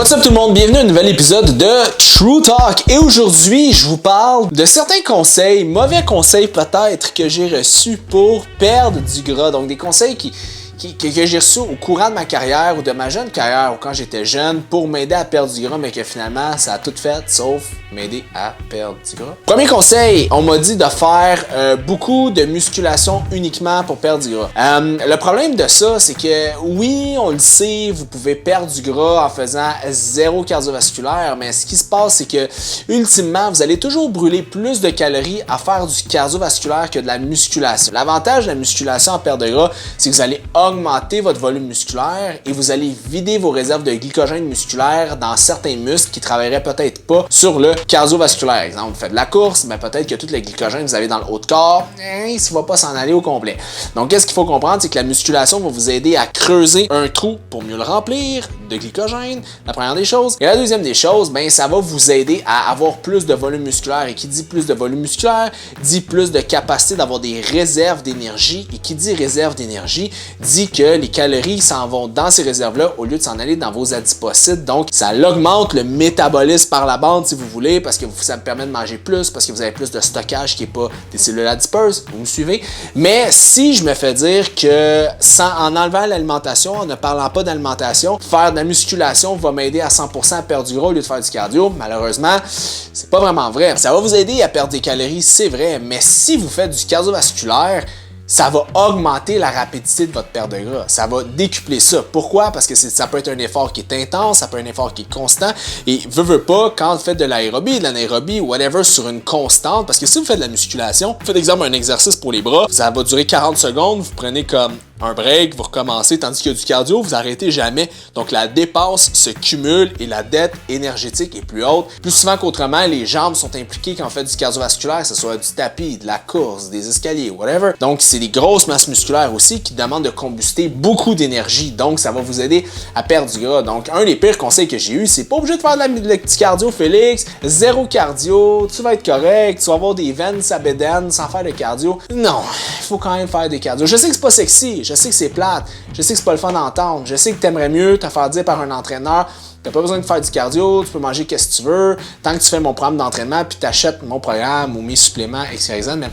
What's up tout le monde, bienvenue à un nouvel épisode de True Talk et aujourd'hui je vous parle de certains conseils, mauvais conseils peut-être que j'ai reçus pour perdre du gras, donc des conseils que j'ai reçus au courant de ma carrière ou de ma jeune carrière ou quand j'étais jeune pour m'aider à perdre du gras mais que finalement ça a tout fait sauf m'aider à perdre du gras. Premier conseil, on m'a dit de faire beaucoup de musculation uniquement pour perdre du gras. Le problème de ça, c'est que oui, on le sait, vous pouvez perdre du gras en faisant zéro cardiovasculaire, mais ce qui se passe, c'est que ultimement, vous allez toujours brûler plus de calories à faire du cardiovasculaire que de la musculation. L'avantage de la musculation en perte de gras, c'est que vous allez augmenter votre volume musculaire et vous allez vider vos réserves de glycogène musculaire dans certains muscles qui travailleraient peut-être pas sur le cardiovasculaire. Exemple, vous faites de la course, mais peut-être que tout le glycogène que vous avez dans le haut de corps, il ne va pas s'en aller au complet. Donc, qu'est-ce qu'il faut comprendre, c'est que la musculation va vous aider à creuser un trou pour mieux le remplir de glycogène, la première des choses. Et la deuxième des choses, ben, ça va vous aider à avoir plus de volume musculaire. Et qui dit plus de volume musculaire, dit plus de capacité d'avoir des réserves d'énergie. Et qui dit réserve d'énergie, dit que les calories s'en vont dans ces réserves-là au lieu de s'en aller dans vos adipocytes. Donc, ça augmente le métabolisme par la bande, si vous voulez, parce que ça me permet de manger plus, parce que vous avez plus de stockage qui n'est pas des cellules adipeuses, vous me suivez. Mais si je me fais dire que en enlevant l'alimentation, en ne parlant pas d'alimentation, faire de la musculation va m'aider à 100% à perdre du gras au lieu de faire du cardio, malheureusement, c'est pas vraiment vrai. Ça va vous aider à perdre des calories, c'est vrai, mais si vous faites du cardiovasculaire, ça va augmenter la rapidité de votre perte de gras. Ça va décupler ça. Pourquoi? Parce que ça peut être un effort qui est intense, ça peut être un effort qui est constant. Et veut pas, quand vous faites de l'aérobie, de l'anaérobie, whatever, sur une constante, parce que si vous faites de la musculation, vous faites exemple un exercice pour les bras, ça va durer 40 secondes, vous prenez comme un break, vous recommencez, tandis qu'il y a du cardio, vous arrêtez jamais. Donc la dépense se cumule et la dette énergétique est plus haute. Plus souvent qu'autrement, les jambes sont impliquées quand on fait du cardiovasculaire, que ce soit du tapis, de la course, des escaliers, whatever. Donc c'est des grosses masses musculaires aussi qui demandent de combuster beaucoup d'énergie. Donc ça va vous aider à perdre du gras. Donc un des pires conseils que j'ai eu, c'est pas obligé de faire de petit cardio, Félix. Zéro cardio, tu vas être correct, tu vas avoir des veines sabédaines sans faire de cardio. Non, il faut quand même faire des cardio. Je sais que c'est pas sexy. Je sais que c'est plate, je sais que c'est pas le fun d'entendre, je sais que t'aimerais mieux te faire dire par un entraîneur, t'as pas besoin de faire du cardio, tu peux manger qu'est-ce que tu veux, tant que tu fais mon programme d'entraînement puis t'achètes mon programme ou mes suppléments, XYZ, mais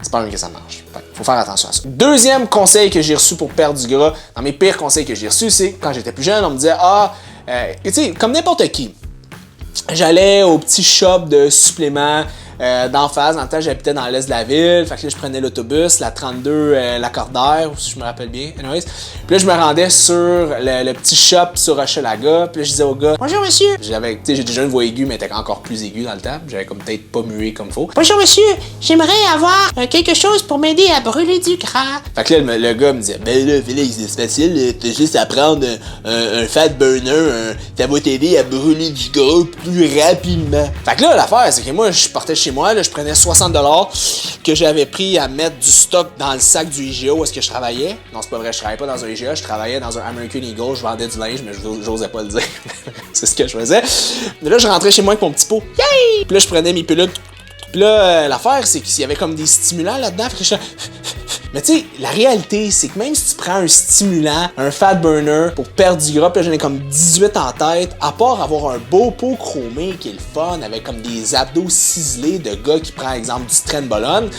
c'est pas même que ça marche. Faut faire attention à ça. Deuxième conseil que j'ai reçu pour perdre du gras, dans mes pires conseils que j'ai reçus, c'est quand j'étais plus jeune, on me disait, tu sais, comme n'importe qui, j'allais au petit shop de suppléments, d'en face, dans le temps j'habitais dans l'est de la ville, fait que là je prenais l'autobus, la 32 Lacordaire, si je me rappelle bien, anyways. Puis là je me rendais sur le petit shop sur Hochelaga, puis là je disais au gars « Bonjour monsieur! » J'ai déjà une voix aiguë, mais elle était encore plus aiguë dans le temps, j'avais comme peut-être pas mué comme faut. « Bonjour monsieur, j'aimerais avoir quelque chose pour m'aider à brûler du gras. » Fait que là le gars me disait « Ben là Félix, c'est facile, t'as juste à prendre un fat burner, ça va t'aider à brûler du gras plus rapidement. » Fait que là l'affaire c'est que moi je partais chez moi, là, je prenais 60$ que j'avais pris à mettre du stock dans le sac du IGA où est-ce que je travaillais. Non, c'est pas vrai, je travaillais pas dans un IGA, je travaillais dans un American Eagle, je vendais du linge, mais j'osais pas le dire. C'est ce que je faisais. Mais là, je rentrais chez moi avec mon petit pot. Yay! Puis là, je prenais mes pilules. Puis là, l'affaire, c'est qu'il y avait comme des stimulants là-dedans. Fait que je... Mais tu sais, la réalité, c'est que même si tu prends un stimulant, un fat burner pour perdre du gras, puis là j'en ai comme 18 en tête, à part avoir un beau pot chromé qui est le fun, avec comme des abdos ciselés de gars qui prend exemple du Trenbolone,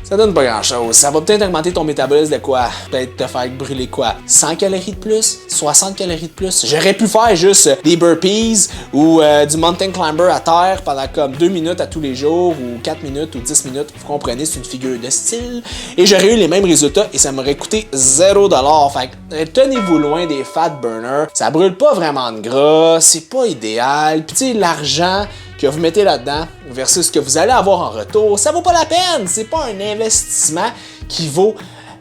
ça donne pas grand chose. Ça va peut-être augmenter ton métabolisme de quoi? Peut-être te faire brûler quoi? 100 calories de plus? 60 calories de plus? J'aurais pu faire juste des burpees ou du mountain climber à terre pendant comme 2 minutes à tous les jours ou 4 minutes ou 10 minutes. Vous comprenez, c'est une figure de style. Et j'aurais eu les mêmes résultats et ça m'aurait coûté 0$. Fait que tenez-vous loin des fat burners. Ça brûle pas vraiment de gras, c'est pas idéal. Puis tu sais, l'argent que vous mettez là-dedans versus ce que vous allez avoir en retour, ça vaut pas la peine. C'est pas un investissement qui vaut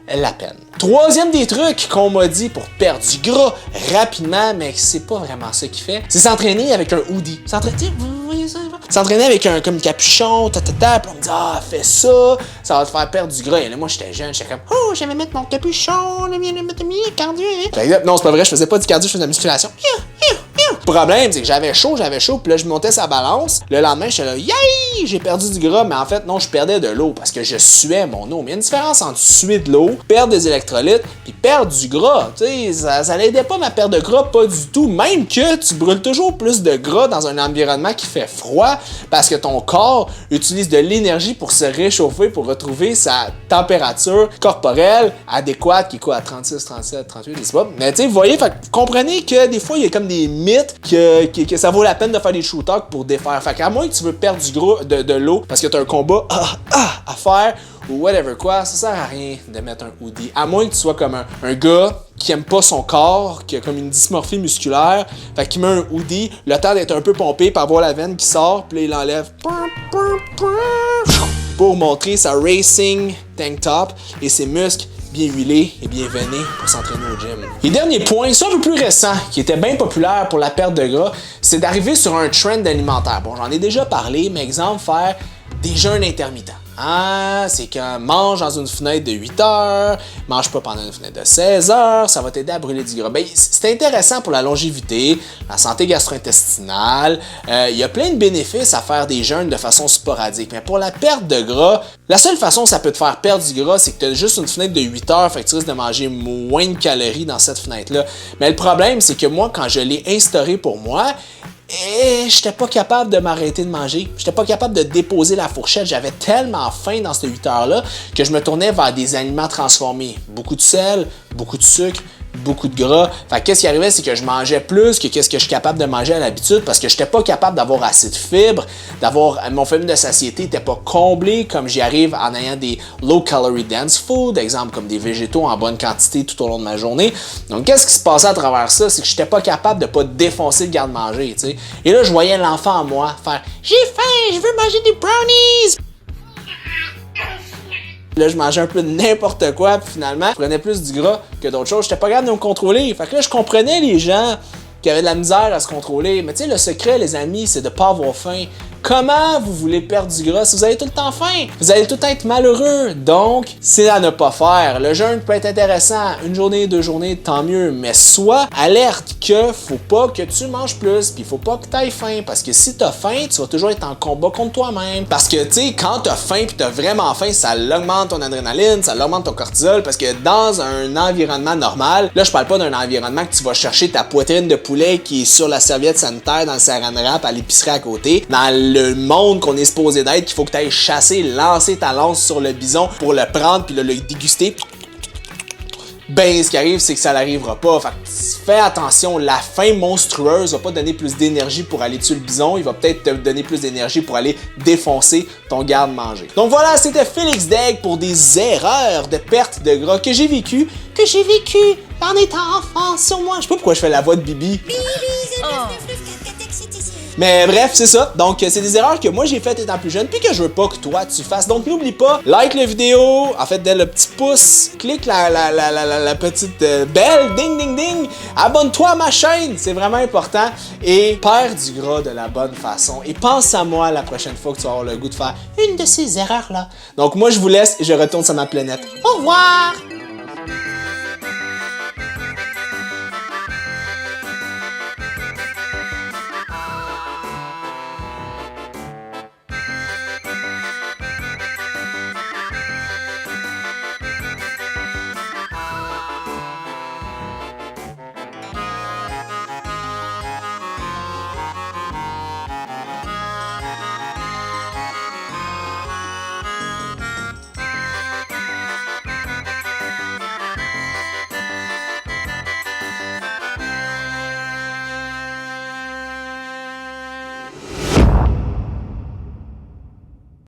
la peine. Troisième des trucs qu'on m'a dit pour perdre du gras rapidement, mais c'est pas vraiment ça qu'il fait, c'est s'entraîner avec un hoodie. S'entraîner avec un comme capuchon, puis on me dit fais ça, ça va te faire perdre du gras. Et là, moi j'étais jeune, j'étais comme je vais mettre mon capuchon, le cardio. Non, c'est pas vrai, je faisais pas du cardio, je faisais de la musculation. Le problème, c'est que j'avais chaud, puis là, je montais sa balance. Le lendemain, j'étais là, yay, j'ai perdu du gras, mais en fait, non, je perdais de l'eau parce que je suais mon eau. Mais il y a une différence entre suer de l'eau, perdre des électrons d'électrolytes, puis perdre du gras. Tu sais, ça l'aidait pas ma perte de gras, pas du tout. Même que tu brûles toujours plus de gras dans un environnement qui fait froid parce que ton corps utilise de l'énergie pour se réchauffer, pour retrouver sa température corporelle adéquate qui est quoi à 36, 37, 38, je sais pas. Mais tu sais, vous voyez, fait, vous comprenez que des fois, il y a comme des mythes que ça vaut la peine de faire des True Talk pour défaire. Fait qu'à moins que tu veux perdre du gras, de l'eau parce que tu as un combat à faire ou whatever quoi, ça sert à rien de mettre un hoodie. À moins que tu sois comme un gars qui aime pas son corps, qui a comme une dysmorphie musculaire, fait qu'il met un hoodie, le temps d'être un peu pompé, par voir la veine qui sort, puis là, il l'enlève pour montrer sa racing tank top et ses muscles bien huilés et bien veinés pour s'entraîner au gym. Et dernier point, c'est un peu plus récent, qui était bien populaire pour la perte de gras, c'est d'arriver sur un trend alimentaire. Bon, j'en ai déjà parlé, mais exemple, faire des jeûnes intermittents. Ah, c'est qu'on mange dans une fenêtre de 8 heures, mange pas pendant une fenêtre de 16 heures, ça va t'aider à brûler du gras. Ben, c'est intéressant pour la longévité, la santé gastro-intestinale. Il y a plein de bénéfices à faire des jeûnes de façon sporadique. Mais pour la perte de gras, la seule façon que ça peut te faire perdre du gras, c'est que tu as juste une fenêtre de 8 heures, fait que tu risques de manger moins de calories dans cette fenêtre-là. Mais le problème, c'est que moi, quand je l'ai instauré pour moi, j'étais pas capable de m'arrêter de manger. J'étais pas capable de déposer la fourchette. J'avais tellement faim dans ces 8 heures-là que je me tournais vers des aliments transformés. Beaucoup de sel, beaucoup de sucre, beaucoup de gras. Fait que qu'est-ce qui arrivait, c'est que je mangeais plus que qu'est-ce que je suis capable de manger à l'habitude parce que j'étais pas capable d'avoir assez de fibres, mon phénomène de satiété n'était pas comblé comme j'y arrive en ayant des low calorie dense food, exemple comme des végétaux en bonne quantité tout au long de ma journée. Donc qu'est-ce qui se passait à travers ça, c'est que j'étais pas capable de pas défoncer le garde-manger, tu sais. Et là je voyais l'enfant en moi faire j'ai faim, je veux manger des brownies. Là, je mangeais un peu de n'importe quoi, puis finalement, je prenais plus du gras que d'autres choses. J'étais pas capable de me contrôler. Fait que là, je comprenais les gens qui avaient de la misère à se contrôler. Mais tu sais, le secret, les amis, c'est de pas avoir faim. Comment vous voulez perdre du gras si vous avez tout le temps faim? Vous allez tout le temps être malheureux. Donc, c'est à ne pas faire. Le jeûne peut être intéressant. Une journée, 2 journées, tant mieux. Mais sois alerte que faut pas que tu manges plus. Puis faut pas que tu aies faim. Parce que si tu as faim, tu vas toujours être en combat contre toi-même. Parce que, tu sais, quand tu as faim puis tu as vraiment faim, ça augmente ton adrénaline, ça augmente ton cortisol. Parce que dans un environnement normal, là, je parle pas d'un environnement que tu vas chercher ta poitrine de poulet qui est sur la serviette sanitaire dans le saran wrap à l'épicerie à côté. Dans le monde qu'on est supposé d'être, qu'il faut que tu ailles chasser, lancer ta lance sur le bison pour le prendre puis le déguster. Ben, ce qui arrive, c'est que ça n'arrivera pas. Fait que fais attention, la faim monstrueuse va pas donner plus d'énergie pour aller tuer le bison, il va peut-être te donner plus d'énergie pour aller défoncer ton garde-manger. Donc voilà, c'était Félix Daigle pour des erreurs de perte de gras que j'ai vécues en étant enfant sur moi. Je sais pas pourquoi je fais la voix de Bibi. Mais bref, c'est ça. Donc, c'est des erreurs que moi j'ai faites étant plus jeune puis que je veux pas que toi tu fasses. Donc, n'oublie pas, like la vidéo, en fait, dès le petit pouce, clique la petite belle, ding, ding, ding. Abonne-toi à ma chaîne, c'est vraiment important. Et perds du gras de la bonne façon. Et pense à moi la prochaine fois que tu vas avoir le goût de faire une de ces erreurs-là. Donc, moi, je vous laisse et je retourne sur ma planète. Au revoir!